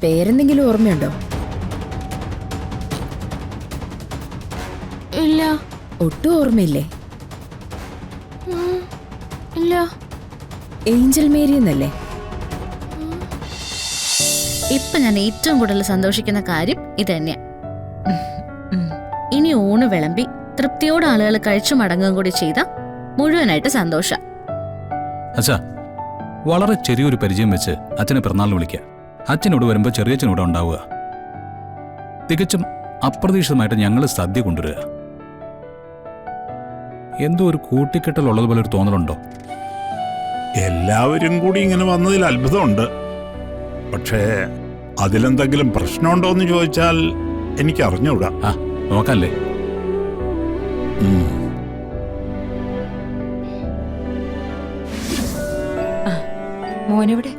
പേരെന്തെങ്കിലും ഓർമ്മയുണ്ടോ? ഇല്ല. ഒട്ടും ഓർമ്മയില്ലേ? ഇല്ല. ഏഞ്ചൽ മേരി എന്നല്ലേ? ഇപ്പൊ ഞാൻ ഏറ്റവും കൂടുതൽ സന്തോഷിക്കുന്ന കാര്യം ഇത് തന്നെയാ. ഇനി ഊണ് വിളമ്പി തൃപ്തിയോടെ ആളുകൾ കഴിച്ചു മടങ്ങുകയും കൂടി ചെയ്ത മുഴുവനായിട്ട് സന്തോഷം. അച്ഛാ, വളരെ ചെറിയൊരു പരിചയം വെച്ച് അച്ഛനെ പിറന്നാളിന് വിളിക്കുക. അച്ഛനോട് വരുമ്പോൾ ചെറിയച്ഛനോട് ഉണ്ടാവുക. തികച്ചും അപ്രതീക്ഷിതമായിട്ട് ഞങ്ങൾ സദ്യ കൊണ്ടുവരിക. എന്തോ ഒരു കൂട്ടിക്കെട്ടൽ ഉള്ളതുപോലെ ഒരു തോന്നലുണ്ടോ? എല്ലാവരും കൂടി ഇങ്ങനെ വന്നതിൽ അത്ഭുതമുണ്ട്. പക്ഷേ അതിലെന്തെങ്കിലും പ്രശ്നമുണ്ടോ എന്ന് ചോദിച്ചാൽ എനിക്ക് അറിഞ്ഞൂടാ. ആ, നോക്കാല്ലേ? മോനെവിടെ?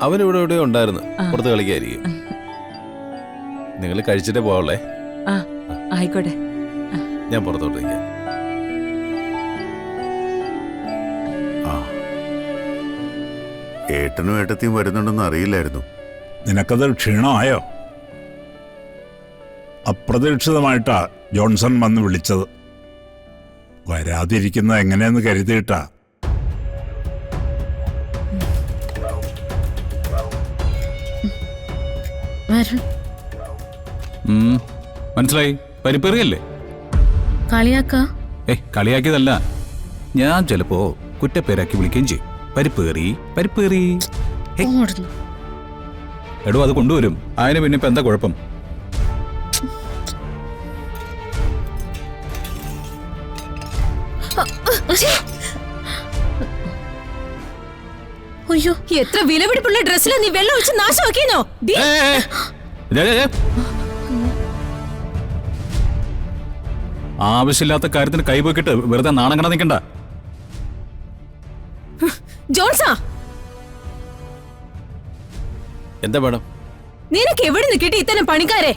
അവനിവിടെ എവിടെയോ ഉണ്ടായിരുന്നു. പുറത്ത് കളിക്കായിരിക്കും. നിങ്ങൾ കഴിച്ചിട്ടേ പോവല്ലേ? ആയിക്കോട്ടെ. ഞാൻ പുറത്തോട്ട് നിൽക്കാം. ഏട്ടനും ഏട്ടത്തിയും വരുന്നുണ്ടെന്ന് അറിയില്ലായിരുന്നു. നിനക്കത് ക്ഷീണമായോ? അപ്രതീക്ഷിതമായിട്ടാ ജോൺസൺ വന്ന് വിളിച്ചത്. വരാതിരിക്കുന്നത് എങ്ങനെയെന്ന് കരുതിയിട്ടാ. മനസ്സിലായി. പരിപ്പേറിയല്ലേ? കളിയാക്ക കളിയാക്കിയതല്ല. ഞാൻ ചിലപ്പോ കുറ്റപ്പേരാക്കി വിളിക്കുകയും ചെയ്യും. പരിപ്പേറി പരിപ്പേറി. എടോ, അത് കൊണ്ടുവരും. അതിന് പിന്നെ ഇപ്പൊ എന്താ കുഴപ്പം? അയ്യോ, എത്ര വിലപിടിപ്പുള്ള ഡ്രസ്സിലാ നീ വെള്ളം ഒഴിച്ച് നാശമാക്കിയോ? ആവശ്യമില്ലാത്ത കാര്യത്തിന് കൈപോക്കിട്ട് വെറുതെ നാണം കണ്ടാ നിൽക്കണ്ട. ജോൺസാ, എന്താ മേഡം? നിനക്ക് എവിടെ നിന്ന് കിട്ടി ഇത്തരം പണിക്കാരെ?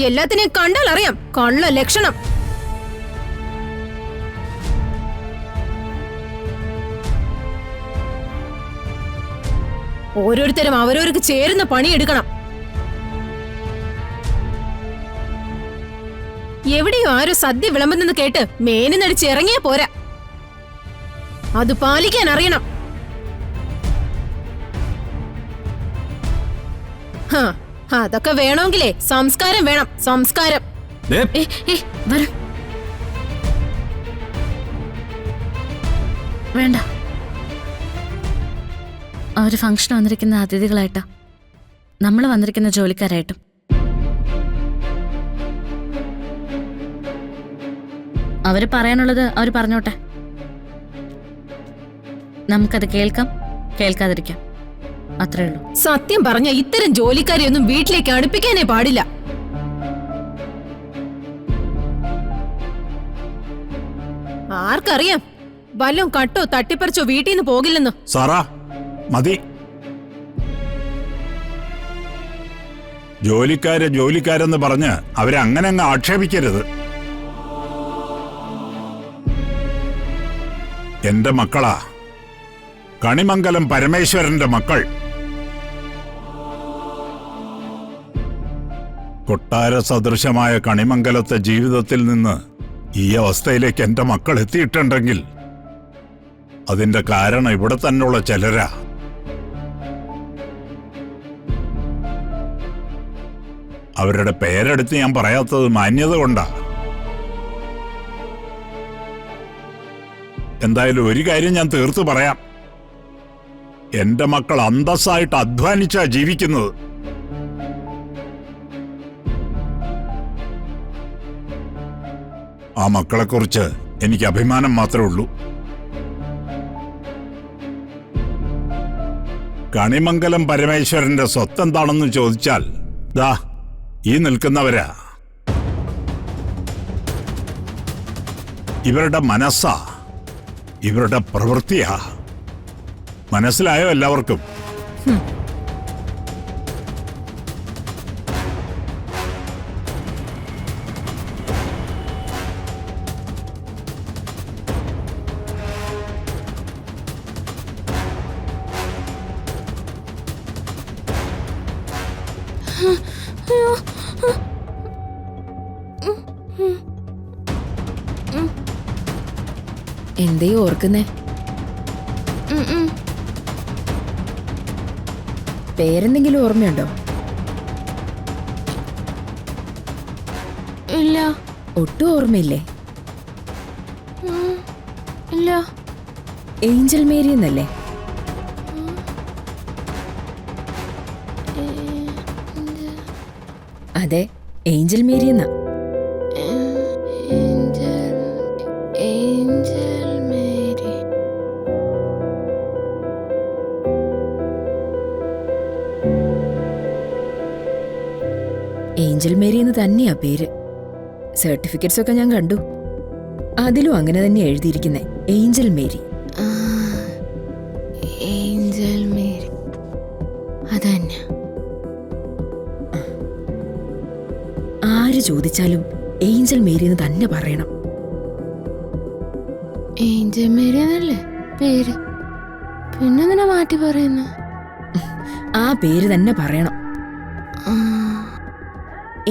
എല്ലാത്തിനെയും കണ്ടാൽ അറിയാം കള്ള ലക്ഷണം. ഓരോരുത്തരും അവരവർക്ക് ചേരുന്ന പണിയെടുക്കണം. എവിടെയോ ആരോ സദ്യ വിളമ്പുന്നെന്ന് കേട്ട് മേനിന്നടിച്ച് ഇറങ്ങിയാ പോരാ. അത് പാലിക്കാൻ അറിയണം. അതൊക്കെ വേണമെങ്കിലേ സംസ്കാരം വേണം. സംസ്കാരം. വേണ്ട. അവര് ഫംഗ്ഷൻ വന്നിരിക്കുന്ന അതിഥികളായിട്ടാ, നമ്മൾ വന്നിരിക്കുന്ന ജോലിക്കാരായിട്ടും. അവര് പറയാനുള്ളത് അവര് പറഞ്ഞോട്ടെ. നമുക്കത് കേൾക്കാം, കേൾക്കാതിരിക്കാം, അത്രേ ഉള്ളൂ. സത്യം പറഞ്ഞ ഇത്തരം ജോലിക്കാരെ ഒന്നും വീട്ടിലേക്ക് അടുപ്പിക്കാനേ പാടില്ല. ആർക്കറിയാം, വല്ലതും കട്ടോ തട്ടിപ്പറിച്ചോ വീട്ടിൽ നിന്ന് പോകില്ലെന്ന്. സാറാ, മതി. ജോലിക്കാരെന്ന് പറഞ്ഞ് അവരെ അങ്ങനെ അങ്ങ് ആക്ഷേപിക്കരുത്. എന്റെ മക്കളാ, കണിമംഗലം പരമേശ്വരന്റെ മക്കൾ. കൊട്ടാര സദൃശമായ കണിമംഗലത്തെ ജീവിതത്തിൽ നിന്ന് ഈ അവസ്ഥയിലേക്ക് എന്റെ മക്കൾ എത്തിയിട്ടുണ്ടെങ്കിൽ അതിന്റെ കാരണം ഇവിടെ തന്നെയുള്ള ചിലരാ. അവരുടെ പേരെടുത്ത് ഞാൻ പറയാത്തത് മാന്യത കൊണ്ടാ. എന്തായാലും ഒരു കാര്യം ഞാൻ തീർത്തു പറയാം. എന്റെ മക്കൾ അന്തസ്സായിട്ട് അധ്വാനിച്ചാ ജീവിക്കുന്നത്. ആ മക്കളെക്കുറിച്ച് എനിക്ക് അഭിമാനം മാത്രമേ ഉള്ളൂ. കണിമംഗലം പരമേശ്വരന്റെ സ്വത്തെന്താണെന്ന് ചോദിച്ചാൽ ദാ ഈ നിൽക്കുന്നവരാ. ഇവരുടെ മനസ്സാ, ഇവരുടെ പ്രവൃത്തിയാ. മനസ്സിലായോ എല്ലാവർക്കും? എന്തേ ഓർക്കുന്നേ? പേരെന്തെങ്കിലും ഓർമ്മയുണ്ടോ? ഇല്ല. ഒട്ടും ഓർമ്മയില്ലേ? ഇല്ല. ഏഞ്ചൽ മേരി എന്നല്ലേ? അതെ, ഏഞ്ചൽ മേരി എന്നാ. Angel Mary. ഏഞ്ചൽ മേരി എന്ന് തന്നെയാ പേര്. സർട്ടിഫിക്കറ്റ്സ് ഒക്കെ ഞാൻ കണ്ടു. അതിലും അങ്ങനെ തന്നെ എഴുതിയിരിക്കുന്നേ, ഏഞ്ചൽ മേരി. ഏഞ്ചൽ മേരി അതന്നെ. ആര് ചോദിച്ചാലും ഏഞ്ചൽ മേരി എന്ന് തന്നെ പറയണം. ഏഞ്ചൽ മേരി എന്നല്ലേ പേര്, പിന്നെന്തിനാ മാറ്റി പറയുന്നു? ആ പേര് തന്നെ പറയണം.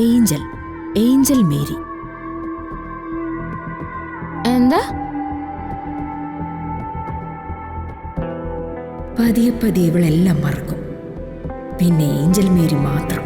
Angel, Angel Mary. എന്താ? പതിയെ പതിയെ ഇവളെല്ലാം മറക്കും. പിന്നെ ഏഞ്ചൽ മേരി മാത്രം.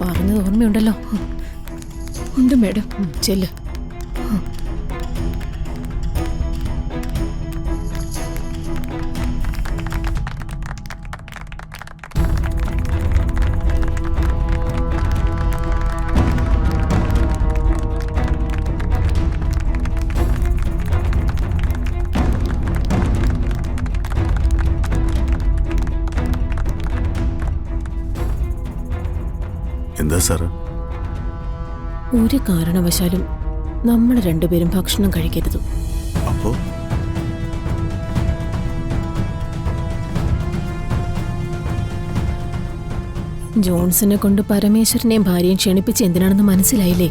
പറഞ്ഞത് ഓർമ്മയുണ്ടല്ലോ? ഉണ്ട് മേഡം. ചെല്ല്. എന്താ സാറ്? ഒരു കാരണവശാലും നമ്മൾ രണ്ടുപേരും ഭക്ഷണം കഴിക്കരുത്. അപ്പോ ജോൺസനെ കൊണ്ട് പരമേശ്വരനെയും ഭാര്യയും ക്ഷണിപ്പിച്ച് എന്തിനാണെന്ന് മനസ്സിലായില്ലേ?